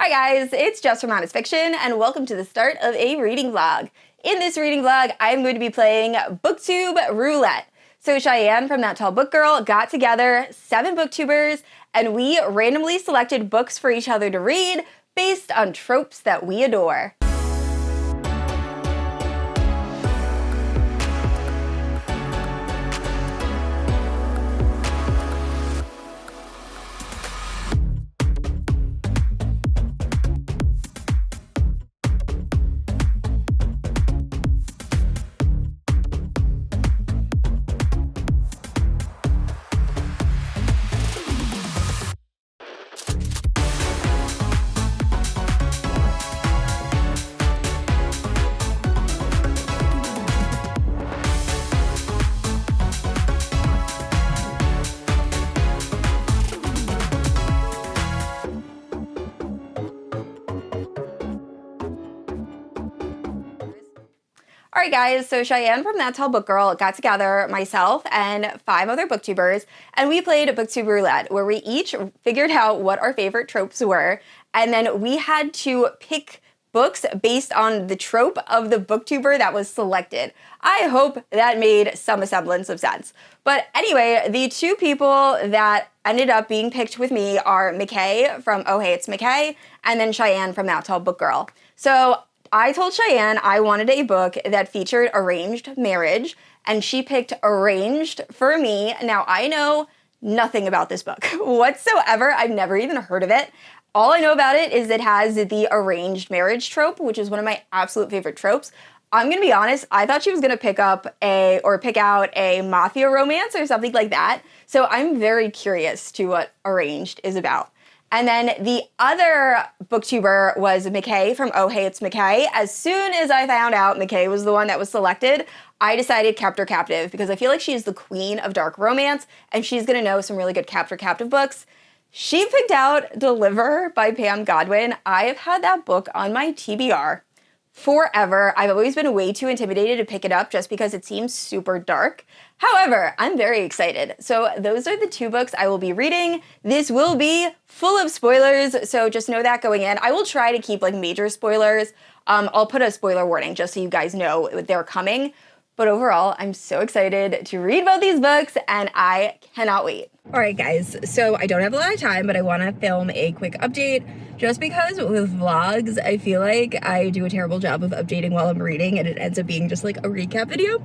Hi guys, it's Jess from Honest Fiction, and welcome to the start of a reading vlog. In this reading vlog, I'm going to be playing Booktube Roulette. So Cheyenne from That Tall Book Girl got together 7 booktubers, and we randomly selected books for each other to read based on tropes that we adore. Alright guys, so Cheyenne from That Tall Book Girl got together, myself and 5 other booktubers, and we played Booktube Roulette, where we each figured out what our favorite tropes were, and then we had to pick books based on the trope of the booktuber that was selected. I hope that made some semblance of sense. But anyway, the 2 people that ended up being picked with me are McKay from Oh Hey It's McKay, and then Cheyenne from That Tall Book Girl. So I told Cheyenne I wanted a book that featured arranged marriage, and she picked Arranged for me. Now, I know nothing about this book whatsoever. I've never even heard of it. All I know about it is it has the arranged marriage trope, which is one of my absolute favorite tropes. I'm gonna be honest, I thought she was gonna pick out a mafia romance or something like that. So I'm very curious to what Arranged is about. And then the other booktuber was McKay from Oh Hey It's McKay. As soon as I found out McKay was the one that was selected, I decided Captor Captive, because I feel like she's the queen of dark romance and she's gonna know some really good Captor Captive books. She picked out Deliver by Pam Godwin. I have had that book on my TBR forever. I've always been way too intimidated to pick it up just because it seems super dark. However, I'm very excited. So those are the 2 books I will be reading. This will be full of spoilers, so just know that going in. I will try to keep like major spoilers. I'll put a spoiler warning just so you guys know they're coming. But overall, I'm so excited to read both these books and I cannot wait. All right, guys, so I don't have a lot of time, but I want to film a quick update just because with vlogs, I feel like I do a terrible job of updating while I'm reading and it ends up being just like a recap video.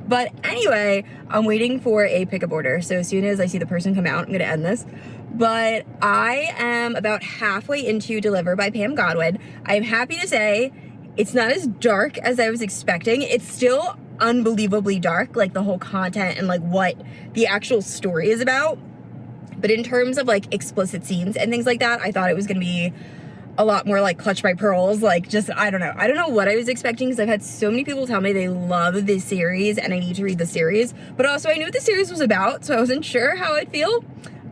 But anyway, I'm waiting for a pickup order. So as soon as I see the person come out, I'm going to end this. But I am about halfway into Deliver by Pam Godwin. I'm happy to say it's not as dark as I was expecting. It's still unbelievably dark, like the whole content and like what the actual story is about. But in terms of like explicit scenes and things like that, I thought it was gonna be a lot more like Clutched by Pearls, like just, I don't know what I was expecting, because I've had so many people tell me they love this series and I need to read the series, but also I knew what the series was about, so I wasn't sure how I'd feel.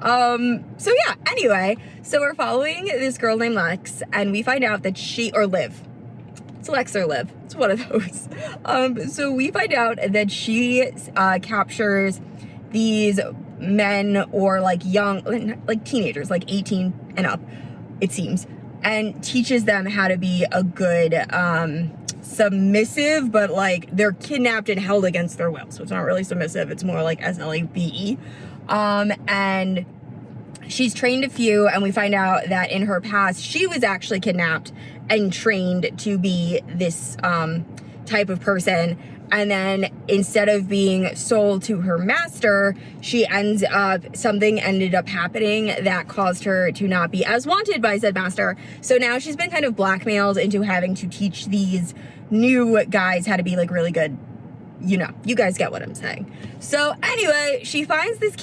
So yeah, anyway, so we're following this girl named Lex, and we find out that Liv. It's Lex or Liv. It's one of those. So we find out that she captures these men, or like young, like teenagers, like 18 and up, it seems, and teaches them how to be a good submissive, but like they're kidnapped and held against their will. So it's not really submissive. It's more like SLAVE. And she's trained a few, and we find out that in her past, she was actually kidnapped and trained to be this type of person. And then instead of being sold to her master, something ended up happening that caused her to not be as wanted by said master. So now she's been kind of blackmailed into having to teach these new guys how to be like really good. You know, you guys get what I'm saying. So anyway, she finds this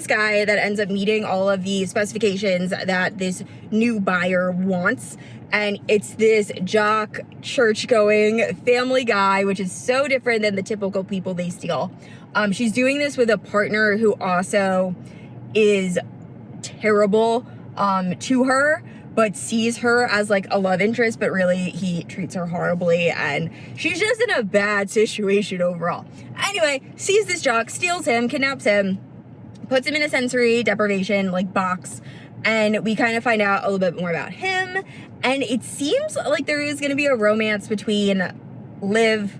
guy that ends up meeting all of the specifications that this new buyer wants. And it's this jock, church-going family guy, which is so different than the typical people they steal. She's doing this with a partner who also is terrible to her, but sees her as like a love interest, but really he treats her horribly, and she's just in a bad situation overall. Anyway, sees this jock, steals him, kidnaps him, puts him in a sensory deprivation like box, and we kind of find out a little bit more about him, and it seems like there is going to be a romance between Liv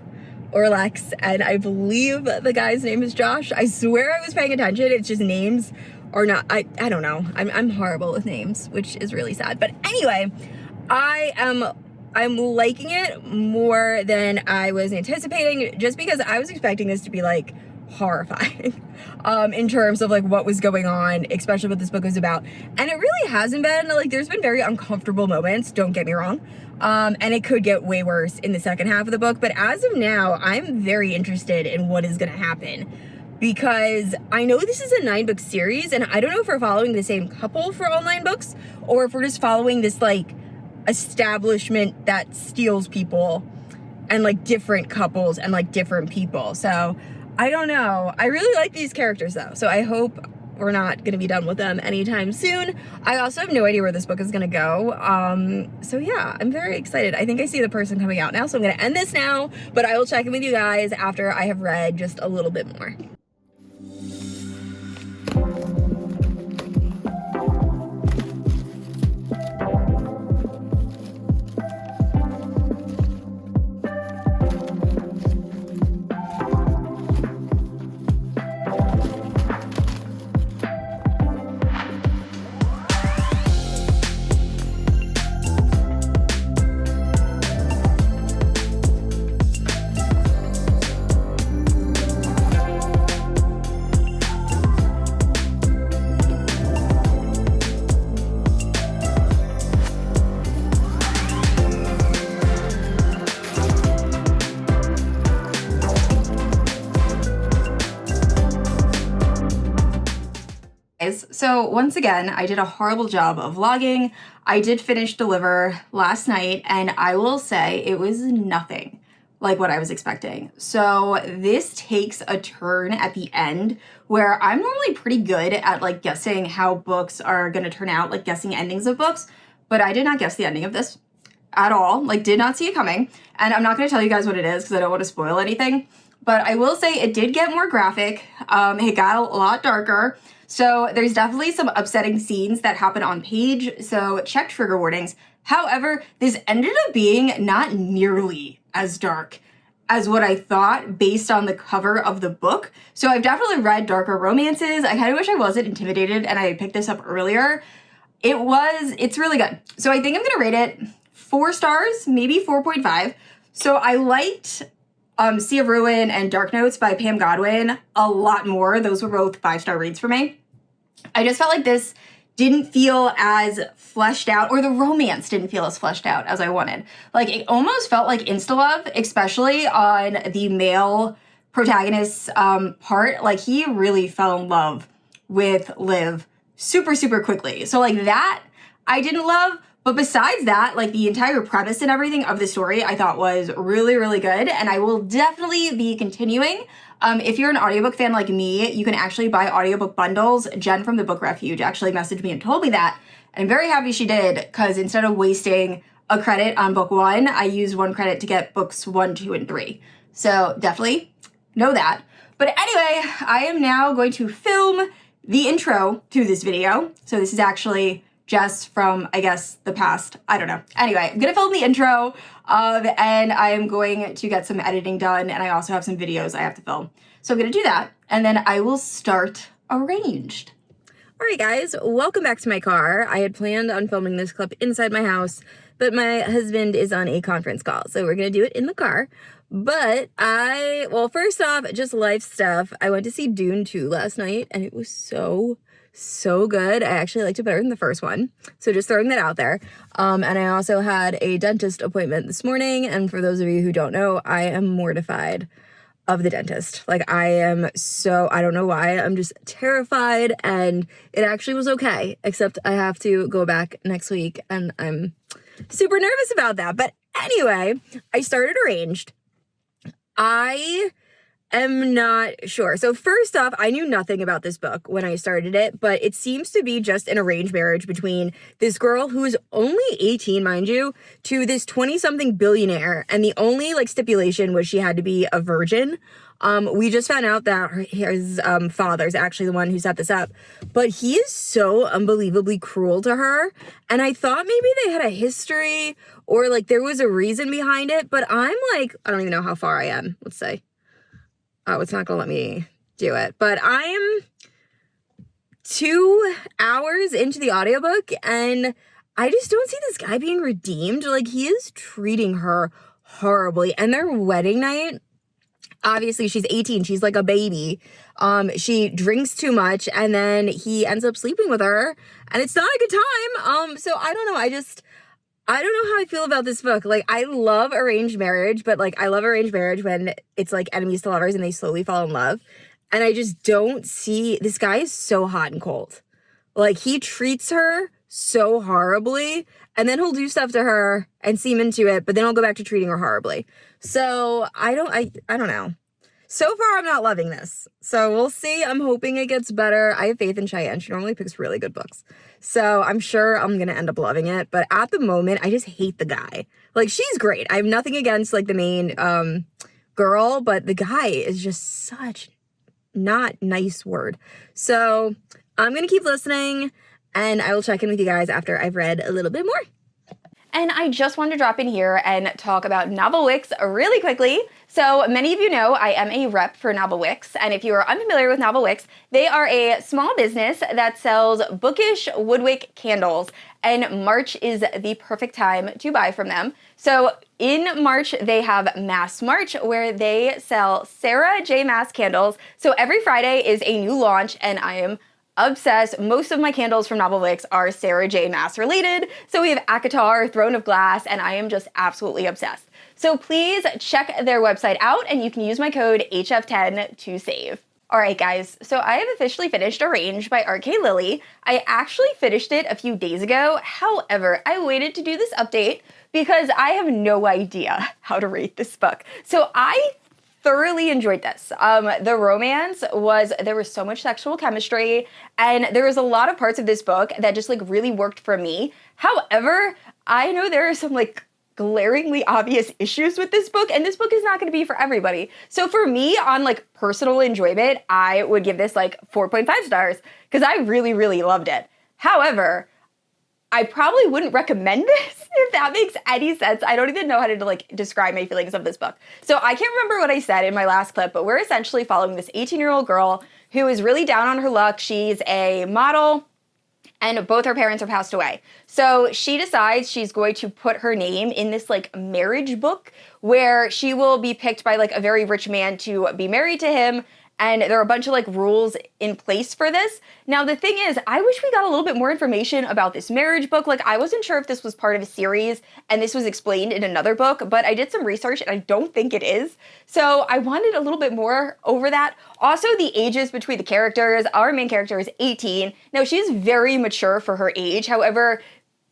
or Lex, and I believe the guy's name is Josh. I swear I was paying attention. It's just names are not, I don't know. I'm horrible with names, which is really sad. But anyway, I'm liking it more than I was anticipating, just because I was expecting this to be like horrifying in terms of like what was going on, especially what this book was about. And it really hasn't been. Like, there's been very uncomfortable moments, don't get me wrong. And it could get way worse in the second half of the book. But as of now, I'm very interested in what is going to happen, because I know this is a 9-book series, and I don't know if we're following the same couple for all 9 books, or if we're just following this like establishment that steals people, and like different couples and like different people. So I don't know. I really like these characters though, so I hope we're not going to be done with them anytime soon. I also have no idea where this book is going to go. So yeah, I'm very excited. I think I see the person coming out now, so I'm going to end this now, but I will check in with you guys after I have read just a little bit more. So once again, I did a horrible job of vlogging. I did finish Deliver last night, and I will say it was nothing like what I was expecting. So this takes a turn at the end where I'm normally pretty good at like guessing how books are gonna turn out, like guessing endings of books, but I did not guess the ending of this at all, like did not see it coming. And I'm not gonna tell you guys what it is because I don't want to spoil anything, but I will say it did get more graphic. It got a lot darker. So there's definitely some upsetting scenes that happen on page, so check trigger warnings. However, this ended up being not nearly as dark as what I thought based on the cover of the book. So I've definitely read darker romances. I kind of wish I wasn't intimidated and I had picked this up earlier. It's really good. So I think I'm gonna rate it 4 stars, maybe 4.5. So I liked Sea of Ruin and Dark Notes by Pam Godwin a lot more. Those were both 5-star reads for me. I just felt like this didn't feel as fleshed out, or the romance didn't feel as fleshed out as I wanted. Like, it almost felt like insta-love, especially on the male protagonist's part. Like, he really fell in love with Liv super, super quickly. So, like, that I didn't love. But besides that, like, the entire premise and everything of the story I thought was really, really good. And I will definitely be continuing. If you're an audiobook fan like me, you can actually buy audiobook bundles. Jen from the Book Refuge actually messaged me and told me that. And I'm very happy she did, because instead of wasting a credit on book 1, I used 1 credit to get books 1, 2, and 3. So definitely know that. But anyway, I am now going to film the intro to this video. So this is actually just from, I guess, the past. I don't know. Anyway, I'm gonna film the intro and I'm going to get some editing done, and I also have some videos I have to film. So I'm gonna do that, and then I will start Arranged. All right, guys, welcome back to my car. I had planned on filming this clip inside my house, but my husband is on a conference call, so we're gonna do it in the car. But well, first off, just life stuff. I went to see Dune 2 last night, and it was so good. I actually liked it better than the first one. So just throwing that out there. And I also had a dentist appointment this morning. And for those of you who don't know, I am mortified of the dentist. Like, I don't know why. I'm just terrified. And it actually was okay, except I have to go back next week. And I'm super nervous about that. But anyway, I started Arranged. I am not sure. So first off, I knew nothing about this book when I started it, but it seems to be just an arranged marriage between this girl who is only 18, mind you, to this 20-something billionaire. And the only like stipulation was she had to be a virgin. We just found out that his father's actually the one who set this up, but he is so unbelievably cruel to her. And I thought maybe they had a history or like there was a reason behind it, but I'm like, I don't even know how far I am. Let's say. Oh, it's not gonna let me do it, but I'm 2 hours into the audiobook and I just don't see this guy being redeemed. Like he is treating her horribly, and their wedding night, obviously she's 18, she's like a baby. She drinks too much and then he ends up sleeping with her and it's not a good time. So I don't know. I don't know how I feel about this book. Like I love arranged marriage, but like I love arranged marriage when it's like enemies to lovers and they slowly fall in love. And I just don't see, this guy is so hot and cold. Like he treats her so horribly and then he'll do stuff to her and seem into it, but then he'll go back to treating her horribly. So I don't know. So far, I'm not loving this. So we'll see. I'm hoping it gets better. I have faith in Cheyenne. She normally picks really good books. So I'm sure I'm going to end up loving it. But at the moment, I just hate the guy. Like, she's great. I have nothing against, like, the main girl. But the guy is just such not nice word. So I'm going to keep listening. And I will check in with you guys after I've read a little bit more. And I just wanted to drop in here and talk about Novelwicks really quickly. So many of you know I am a rep for Novelwicks, and if you are unfamiliar with Novelwicks, they are a small business that sells bookish woodwick candles, and March is the perfect time to buy from them. So in March, they have Maas March, where they sell Sarah J. Maas candles. So every Friday is a new launch, and I am obsessed. Most of my candles from Novelwicks are Sarah J. Maas related. So we have Akatar, Throne of Glass, and I am just absolutely obsessed. So please check their website out and you can use my code HF10 to save. All right, guys, so I have officially finished Arranged by R.K. Lilley. I actually finished it a few days ago. However, I waited to do this update because I have no idea how to rate this book. So I thoroughly enjoyed this. The romance was, there was so much sexual chemistry, and there was a lot of parts of this book that just like really worked for me. However, I know there are some like glaringly obvious issues with this book, and this book is not going to be for everybody. So for me, on like personal enjoyment, I would give this like 4.5 stars because I really, really loved it. However, I probably wouldn't recommend this, if that makes any sense. I don't even know how to like describe my feelings of this book. So I can't remember what I said in my last clip, but we're essentially following this 18-year-old girl who is really down on her luck. She's a model, and both her parents are passed away. So she decides she's going to put her name in this like marriage book where she will be picked by like a very rich man to be married to him. And there are a bunch of like rules in place for this. Now, the thing is, I wish we got a little bit more information about this marriage book. Like, I wasn't sure if this was part of a series and this was explained in another book, but I did some research and I don't think it is. So I wanted a little bit more over that. Also, the ages between the characters. Our main character is 18. Now, she's very mature for her age. However,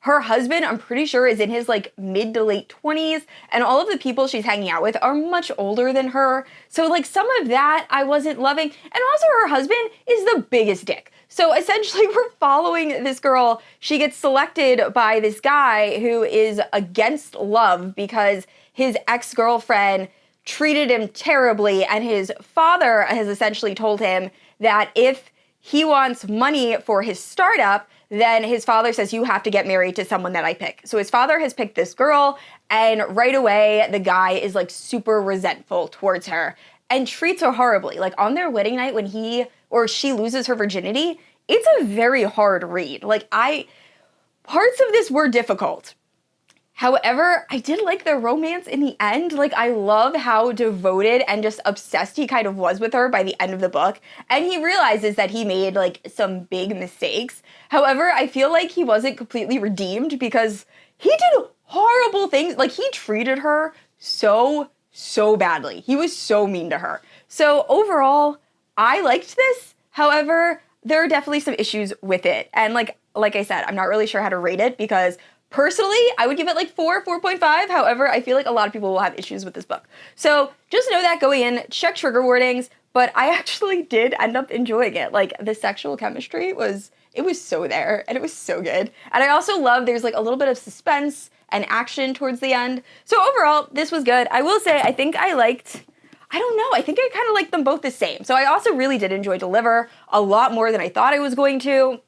her husband, I'm pretty sure, is in his like mid to late 20s, and all of the people she's hanging out with are much older than her. So like some of that I wasn't loving. And also her husband is the biggest dick. So essentially we're following this girl. She gets selected by this guy who is against love because his ex-girlfriend treated him terribly, and his father has essentially told him that if he wants money for his startup, then his father says, you have to get married to someone that I pick. So his father has picked this girl, and right away, the guy is like super resentful towards her and treats her horribly. Like on their wedding night, when he or she loses her virginity, it's a very hard read. Like parts of this were difficult. However, I did like their romance in the end. Like, I love how devoted and just obsessed he kind of was with her by the end of the book. And he realizes that he made, like, some big mistakes. However, I feel like he wasn't completely redeemed because he did horrible things. Like, he treated her so badly. He was so mean to her. So, overall, I liked this. However, there are definitely some issues with it. And, like I said, I'm not really sure how to rate it because Personally, I would give it like 4.5. However, I feel like a lot of people will have issues with this book. So just know that going in, check trigger warnings, but I actually did end up enjoying it. Like the sexual chemistry was so there and it was so good. And I also love there's like a little bit of suspense and action towards the end. So overall, this was good. I will say, I think I kind of liked them both the same. So I also really did enjoy Deliver a lot more than I thought I was going to.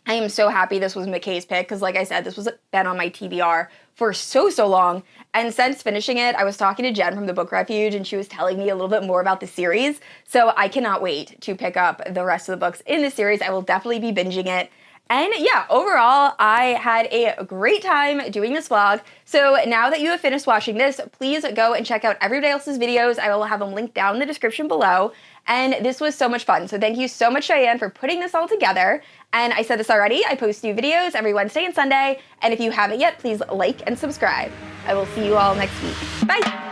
I am so happy this was McKay's pick because, like I said, this was been on my TBR for so long. And since finishing it, I was talking to Jen from the Book Refuge and she was telling me a little bit more about the series. So I cannot wait to pick up the rest of the books in the series. I will definitely be binging it. And yeah, overall, I had a great time doing this vlog. So now that you have finished watching this, please go and check out everybody else's videos. I will have them linked down in the description below. And this was so much fun. So thank you so much, Cheyenne, for putting this all together. And I said this already, I post new videos every Wednesday and Sunday. And if you haven't yet, please like and subscribe. I will see you all next week. Bye.